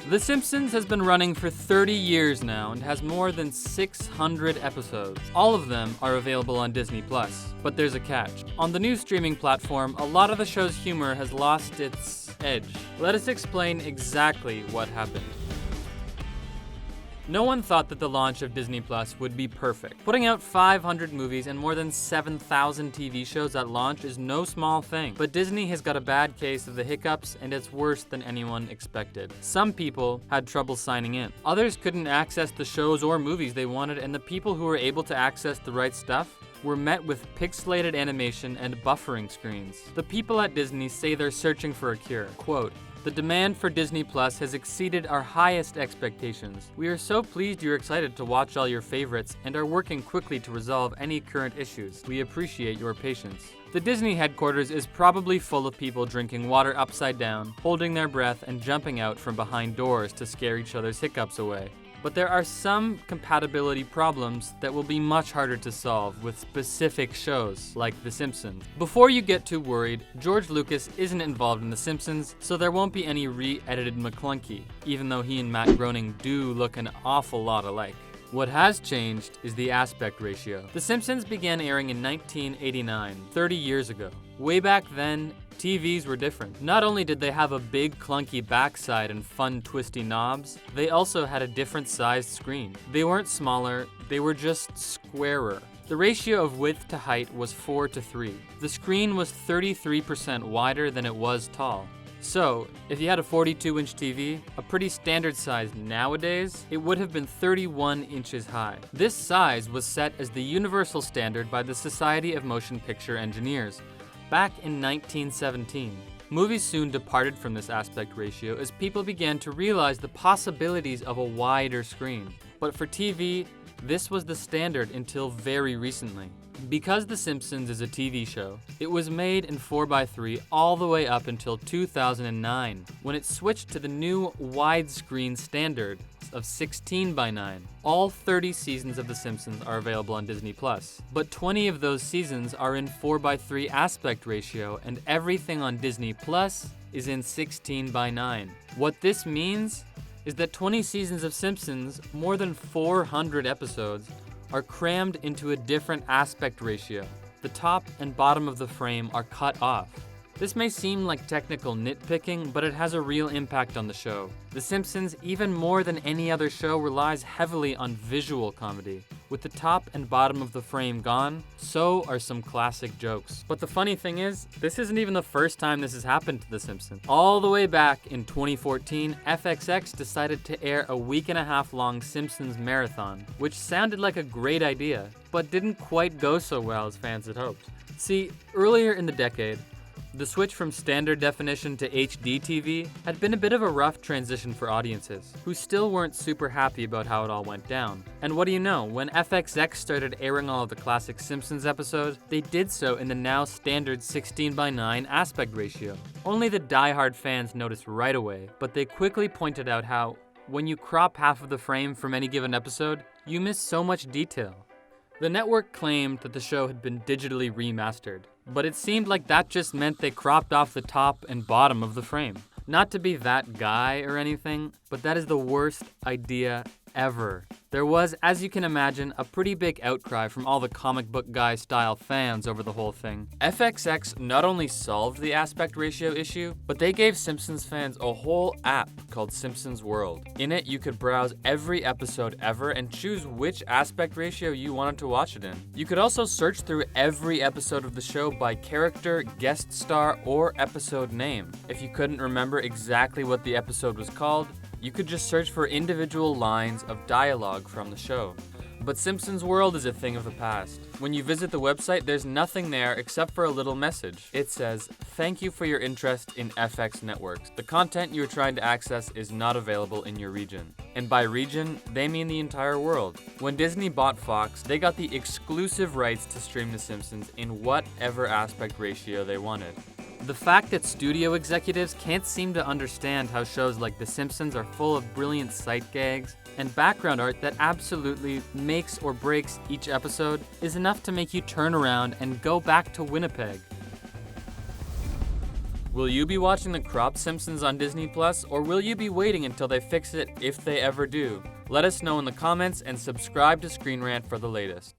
The Simpsons has been running for 30 years now and has more than 600 episodes. All of them are available on Disney+, but there's a catch. On the new streaming platform, a lot of the show's humor has lost its edge. Let us explain exactly what happened. No one thought that the launch of Disney Plus would be perfect. Putting out 500 movies and more than 7,000 TV shows at launch is no small thing. But Disney has got a bad case of the hiccups, and it's worse than anyone expected. Some people had trouble signing in. Others couldn't access the shows or movies they wanted, and the people who were able to access the right stuff were met with pixelated animation and buffering screens. The people at Disney say they're searching for a cure. Quote, "The demand for Disney Plus has exceeded our highest expectations. We are so pleased you're excited to watch all your favorites and are working quickly to resolve any current issues. We appreciate your patience." The Disney headquarters is probably full of people drinking water upside down, holding their breath, and jumping out from behind doors to scare each other's hiccups away. But there are some compatibility problems that will be much harder to solve with specific shows like The Simpsons. Before you get too worried, George Lucas isn't involved in The Simpsons, so there won't be any re-edited McClunky, even though he and Matt Groening do look an awful lot alike. What has changed is the aspect ratio. The Simpsons began airing in 1989, 30 years ago. Way back then, TVs were different. Not only did they have a big clunky backside and fun twisty knobs, they also had a different sized screen. They weren't smaller, they were just squarer. The ratio of width to height was 4:3. The screen was 33% wider than it was tall. So, if you had a 42-inch TV, a pretty standard size nowadays, it would have been 31 inches high. This size was set as the universal standard by the Society of Motion Picture Engineers back in 1917. Movies soon departed from this aspect ratio as people began to realize the possibilities of a wider screen. But for TV, this was the standard until very recently. Because The Simpsons is a TV show, it was made in 4:3 all the way up until 2009, when it switched to the new widescreen standard of 16:9. All 30 seasons of The Simpsons are available on Disney+, but 20 of those seasons are in 4:3 aspect ratio, and everything on Disney Plus is in 16:9. What this means is that 20 seasons of Simpsons, more than 400 episodes, are crammed into a different aspect ratio. The top and bottom of the frame are cut off. This may seem like technical nitpicking, but it has a real impact on the show. The Simpsons, even more than any other show, relies heavily on visual comedy. With the top and bottom of the frame gone, so are some classic jokes. But the funny thing is, this isn't even the first time this has happened to The Simpsons. All the way back in 2014, FXX decided to air a week-and-a-half-long Simpsons marathon, which sounded like a great idea, but didn't quite go so well as fans had hoped. See, earlier in the decade, the switch from standard definition to HD TV had been a bit of a rough transition for audiences, who still weren't super happy about how it all went down. And what do you know, when FXX started airing all of the classic Simpsons episodes, they did so in the now standard 16:9 aspect ratio. Only the die-hard fans noticed right away, but they quickly pointed out how, when you crop half of the frame from any given episode, you miss so much detail. The network claimed that the show had been digitally remastered, but it seemed like that just meant they cropped off the top and bottom of the frame. Not to be that guy or anything, but that is the worst idea ever. There was, as you can imagine, a pretty big outcry from all the comic book guy style fans over the whole thing. FXX not only solved the aspect ratio issue, but they gave Simpsons fans a whole app called Simpsons World. In it, you could browse every episode ever and choose which aspect ratio you wanted to watch it in. You could also search through every episode of the show by character, guest star, or episode name. If you couldn't remember exactly what the episode was called, you could just search for individual lines of dialogue from the show. But Simpsons World is a thing of the past. When you visit the website, there's nothing there except for a little message. It says, "Thank you for your interest in FX networks. The content you are trying to access is not available in your region." And by region, they mean the entire world. When Disney bought Fox, they got the exclusive rights to stream The Simpsons in whatever aspect ratio they wanted. The fact that studio executives can't seem to understand how shows like The Simpsons are full of brilliant sight gags and background art that absolutely makes or breaks each episode is enough to make you turn around and go back to Winnipeg. Will you be watching the cropped Simpsons on Disney Plus, or will you be waiting until they fix it if they ever do? Let us know in the comments and subscribe to Screen Rant for the latest.